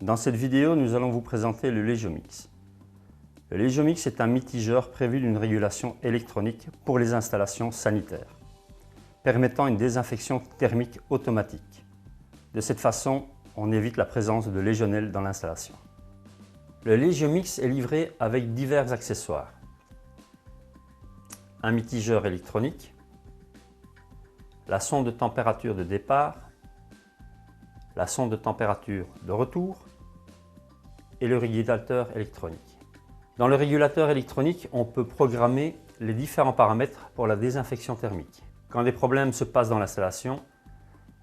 Dans cette vidéo, nous allons vous présenter le Legiomix. Le Legiomix est un mitigeur prévu d'une régulation électronique pour les installations sanitaires, permettant une désinfection thermique automatique. De cette façon, on évite la présence de légionelles dans l'installation. Le Legiomix est livré avec divers accessoires. Un mitigeur électronique, la sonde de température de départ, la sonde de température de retour et le régulateur électronique. Dans le régulateur électronique, on peut programmer les différents paramètres pour la désinfection thermique. Quand des problèmes se passent dans l'installation,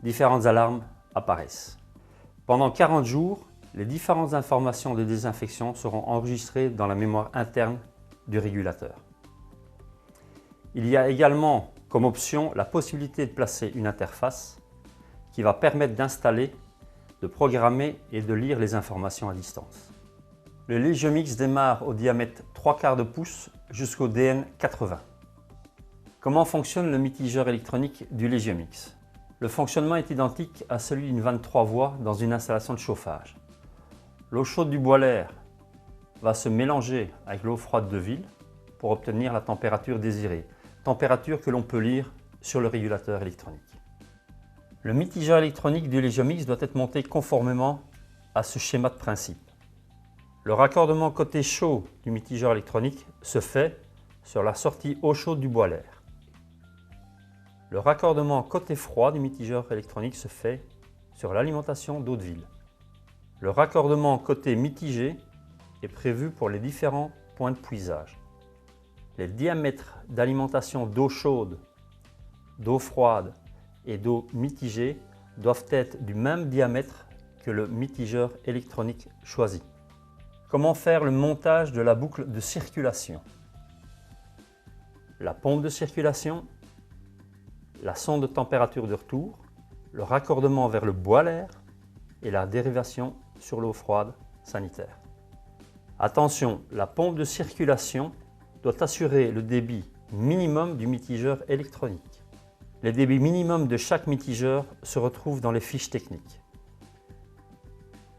différentes alarmes apparaissent. Pendant 40 jours, les différentes informations de désinfection seront enregistrées dans la mémoire interne du régulateur. Il y a également comme option la possibilité de placer une interface qui va permettre d'installer, de programmer et de lire les informations à distance. Le Legiomix démarre au diamètre 3/4 de pouce jusqu'au DN80. Comment fonctionne le mitigeur électronique du Legiomix? Le fonctionnement est identique à celui d'une 23 voies dans une installation de chauffage. L'eau chaude du boiler va se mélanger avec l'eau froide de ville pour obtenir la température désirée, température que l'on peut lire sur le régulateur électronique. Le mitigeur électronique du Legiomix doit être monté conformément à ce schéma de principe. Le raccordement côté chaud du mitigeur électronique se fait sur la sortie eau chaude du boiler. Le raccordement côté froid du mitigeur électronique se fait sur l'alimentation d'eau de ville. Le raccordement côté mitigé est prévu pour les différents points de puisage. Les diamètres d'alimentation d'eau chaude, d'eau froide et d'eau mitigée doivent être du même diamètre que le mitigeur électronique choisi. Comment faire le montage de la boucle de circulation? La pompe de circulation, la sonde de température de retour, le raccordement vers le boiler et la dérivation sur l'eau froide sanitaire. Attention, la pompe de circulation doit assurer le débit minimum du mitigeur électronique. Les débits minimums de chaque mitigeur se retrouvent dans les fiches techniques.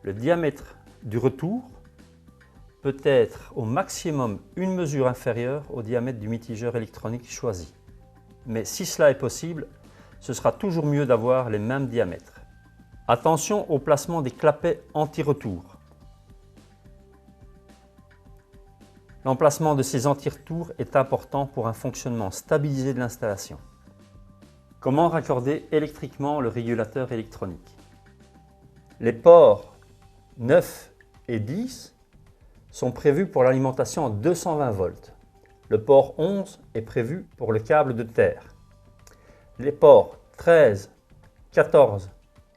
Le diamètre du retour peut être au maximum une mesure inférieure au diamètre du mitigeur électronique choisi. Mais si cela est possible, ce sera toujours mieux d'avoir les mêmes diamètres. Attention au placement des clapets anti-retour. L'emplacement de ces anti-retours est important pour un fonctionnement stabilisé de l'installation. Comment raccorder électriquement le régulateur électronique? Les ports 9 et 10 sont prévus pour l'alimentation en 220 volts. Le port 11 est prévu pour le câble de terre. Les ports 13, 14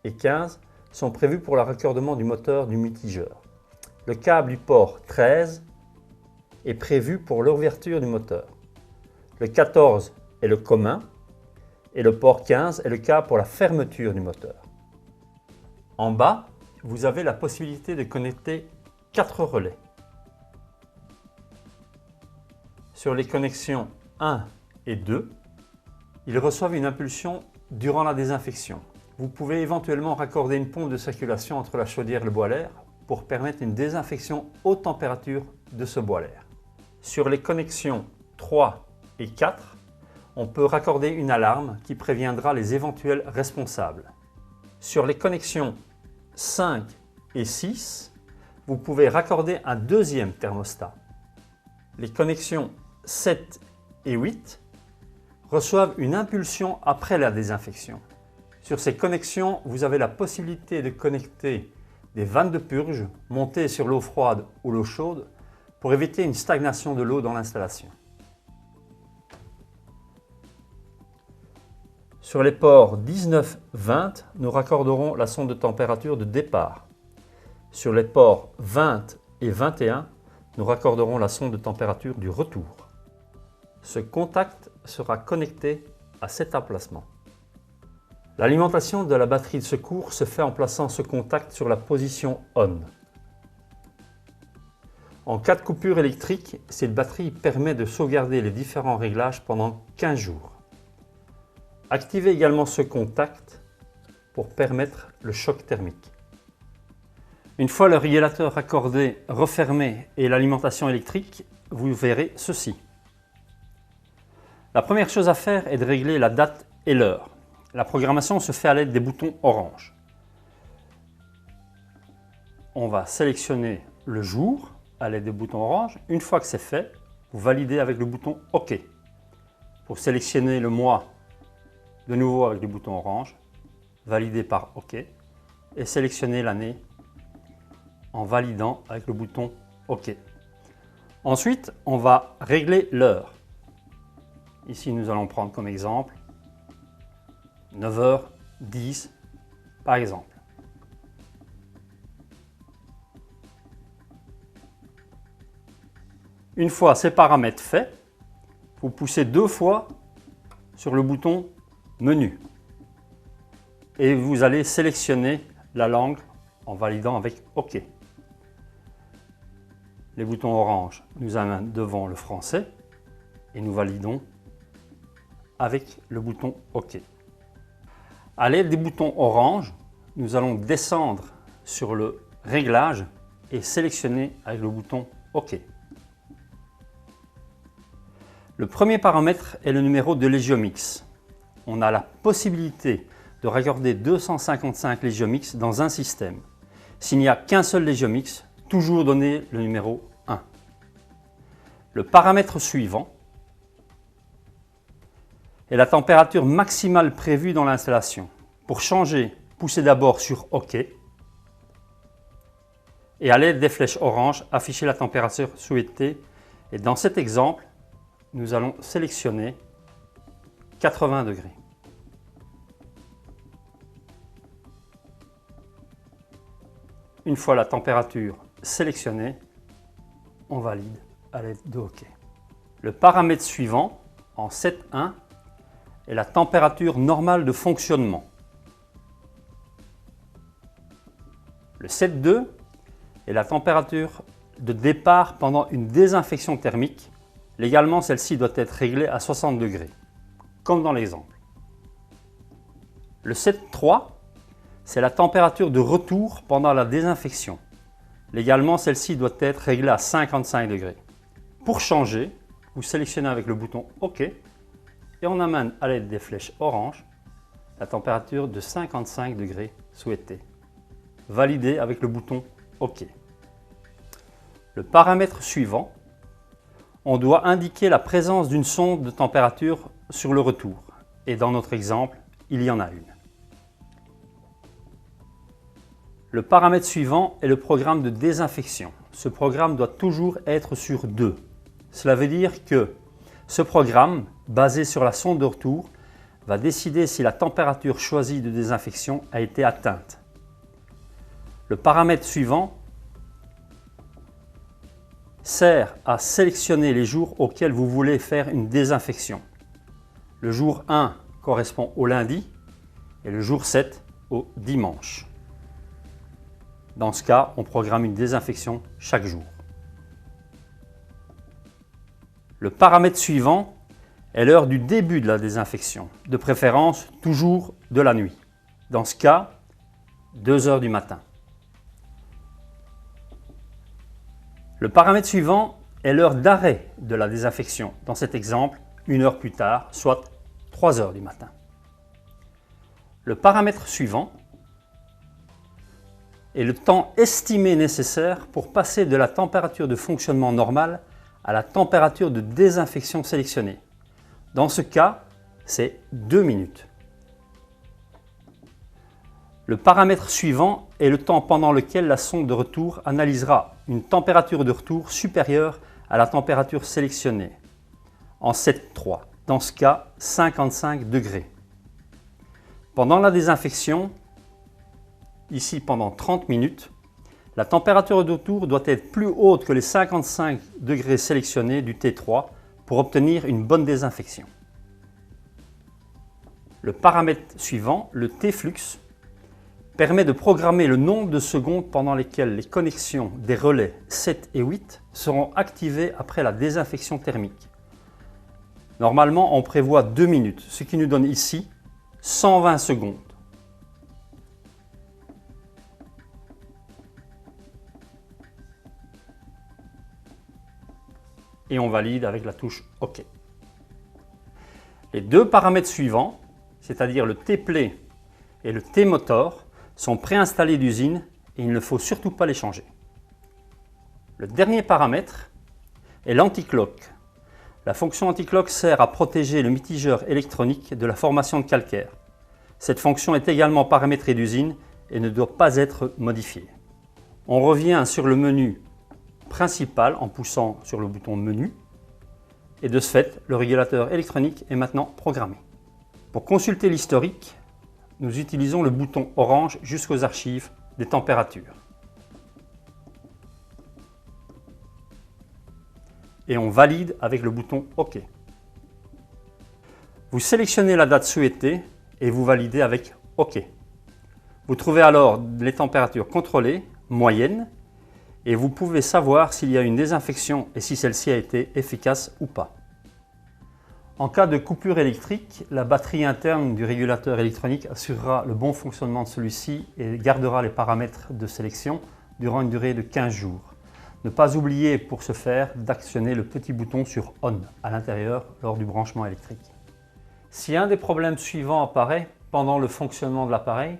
et 15 sont prévus pour le raccordement du moteur du mitigeur. Le câble du port 13 est prévu pour l'ouverture du moteur. Le 14 est le commun et le port 15 est le câble pour la fermeture du moteur. En bas, vous avez la possibilité de connecter 4 relais. Sur les connexions 1 et 2, ils reçoivent une impulsion durant la désinfection. Vous pouvez éventuellement raccorder une pompe de circulation entre la chaudière et le boiler pour permettre une désinfection haute température de ce boiler. Sur les connexions 3 et 4, on peut raccorder une alarme qui préviendra les éventuels responsables. Sur les connexions 5 et 6, vous pouvez raccorder un deuxième thermostat. Les connexions 7 et 8 reçoivent une impulsion après la désinfection. Sur ces connexions, vous avez la possibilité de connecter des vannes de purge montées sur l'eau froide ou l'eau chaude pour éviter une stagnation de l'eau dans l'installation. Sur les ports 19-20, nous raccorderons la sonde de température de départ. Sur les ports 20 et 21, nous raccorderons la sonde de température du retour. Ce contact sera connecté à cet emplacement. L'alimentation de la batterie de secours se fait en plaçant ce contact sur la position ON. En cas de coupure électrique, cette batterie permet de sauvegarder les différents réglages pendant 15 jours. Activez également ce contact pour permettre le choc thermique. Une fois le régulateur raccordé, refermé et l'alimentation électrique, vous verrez ceci. La première chose à faire est de régler la date et l'heure. La programmation se fait à l'aide des boutons orange. On va sélectionner le jour à l'aide des boutons orange. Une fois que c'est fait, vous validez avec le bouton OK. Pour sélectionner le mois, de nouveau avec le bouton orange, validez par OK. Et sélectionnez l'année en validant avec le bouton OK. Ensuite, on va régler l'heure. Ici, nous allons prendre comme exemple 9h10 par exemple. Une fois ces paramètres faits, vous poussez 2 fois sur le bouton Menu et vous allez sélectionner la langue en validant avec OK. Les boutons orange nous amènent devant le français et nous validons avec le bouton OK. À l'aide des boutons orange, nous allons descendre sur le réglage et sélectionner avec le bouton OK. Le premier paramètre est le numéro de Legiomix. On a la possibilité de raccorder 255 Legiomix dans un système. S'il n'y a qu'un seul Legiomix, toujours donner le numéro 1. Le paramètre suivant est la température maximale prévue dans l'installation. Pour changer, poussez d'abord sur OK et à l'aide des flèches orange, affichez la température souhaitée. Et dans cet exemple, nous allons sélectionner 80 degrés. Une fois la température sélectionnée, on valide à l'aide de OK. Le paramètre suivant, en 7.1, est la température normale de fonctionnement. Le 7.2 est la température de départ pendant une désinfection thermique. Légalement, celle-ci doit être réglée à 60 degrés, comme dans l'exemple. Le 7.3, c'est la température de retour pendant la désinfection. Légalement, celle-ci doit être réglée à 55 degrés. Pour changer, vous sélectionnez avec le bouton OK et on amène à l'aide des flèches orange la température de 55 degrés souhaitée. Validez avec le bouton OK. Le paramètre suivant, on doit indiquer la présence d'une sonde de température sur le retour. Et dans notre exemple, il y en a une. Le paramètre suivant est le programme de désinfection. Ce programme doit toujours être sur 2. Cela veut dire que ce programme, basé sur la sonde de retour, va décider si la température choisie de désinfection a été atteinte. Le paramètre suivant sert à sélectionner les jours auxquels vous voulez faire une désinfection. Le jour 1 correspond au lundi et le jour 7 au dimanche. Dans ce cas, on programme une désinfection chaque jour. Le paramètre suivant est l'heure du début de la désinfection, de préférence toujours de la nuit. Dans ce cas, 2 heures du matin. Le paramètre suivant est l'heure d'arrêt de la désinfection. Dans cet exemple, 1 heure plus tard, soit 3 heures du matin. Le paramètre suivant est le temps estimé nécessaire pour passer de la température de fonctionnement normale à la température de désinfection sélectionnée. Dans ce cas, c'est 2 minutes. Le paramètre suivant est le temps pendant lequel la sonde de retour analysera une température de retour supérieure à la température sélectionnée, en 7.3, dans ce cas 55 degrés. Pendant la désinfection, ici pendant 30 minutes, la température de retour doit être plus haute que les 55 degrés sélectionnés du T3 pour obtenir une bonne désinfection. Le paramètre suivant, le T-flux, permet de programmer le nombre de secondes pendant lesquelles les connexions des relais 7 et 8 seront activées après la désinfection thermique. Normalement, on prévoit 2 minutes, ce qui nous donne ici 120 secondes. et on valide avec la touche OK. Les deux paramètres suivants, c'est-à-dire le T-Play et le T-Motor, sont préinstallés d'usine et il ne faut surtout pas les changer. Le dernier paramètre est l'anti-cloque. La fonction anti-cloque sert à protéger le mitigeur électronique de la formation de calcaire. Cette fonction est également paramétrée d'usine et ne doit pas être modifiée. On revient sur le menu principal en poussant sur le bouton Menu et de ce fait, le régulateur électronique est maintenant programmé. Pour consulter l'historique, nous utilisons le bouton orange jusqu'aux archives des températures. Et on valide avec le bouton OK. Vous sélectionnez la date souhaitée et vous validez avec OK. Vous trouvez alors les températures contrôlées, moyennes, et vous pouvez savoir s'il y a une désinfection et si celle-ci a été efficace ou pas. En cas de coupure électrique, la batterie interne du régulateur électronique assurera le bon fonctionnement de celui-ci et gardera les paramètres de sélection durant une durée de 15 jours. Ne pas oublier pour ce faire d'actionner le petit bouton sur ON à l'intérieur lors du branchement électrique. Si un des problèmes suivants apparaît pendant le fonctionnement de l'appareil,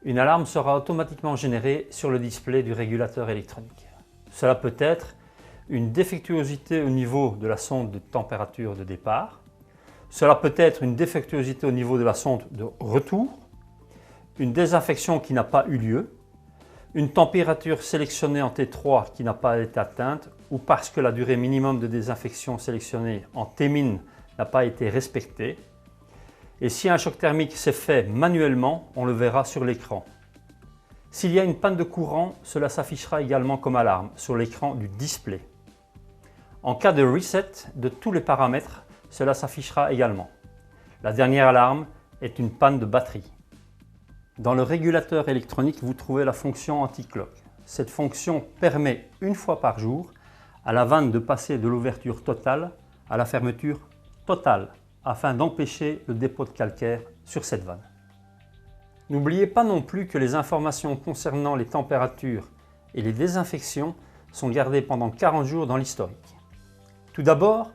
une alarme sera automatiquement générée sur le display du régulateur électronique. Cela peut être une défectuosité au niveau de la sonde de température de départ, cela peut être une défectuosité au niveau de la sonde de retour, une désinfection qui n'a pas eu lieu, une température sélectionnée en T3 qui n'a pas été atteinte ou parce que la durée minimum de désinfection sélectionnée en T- n'a pas été respectée. Et si un choc thermique s'est fait manuellement, on le verra sur l'écran. S'il y a une panne de courant, cela s'affichera également comme alarme sur l'écran du display. En cas de reset de tous les paramètres, cela s'affichera également. La dernière alarme est une panne de batterie. Dans le régulateur électronique, vous trouvez la fonction anti-cloque. Cette fonction permet une fois par jour à la vanne de passer de l'ouverture totale à la fermeture totale, afin d'empêcher le dépôt de calcaire sur cette vanne. N'oubliez pas non plus que les informations concernant les températures et les désinfections sont gardées pendant 40 jours dans l'historique. Tout d'abord,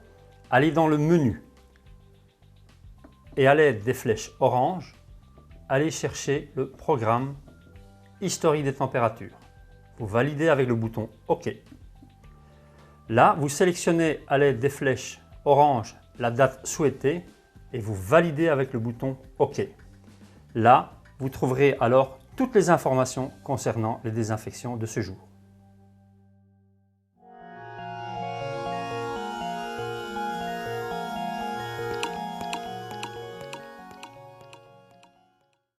allez dans le menu et à l'aide des flèches orange, allez chercher le programme Historique des températures. Vous validez avec le bouton OK. Là, vous sélectionnez à l'aide des flèches orange la date souhaitée et vous validez avec le bouton OK. Là, vous trouverez alors toutes les informations concernant les désinfections de ce jour.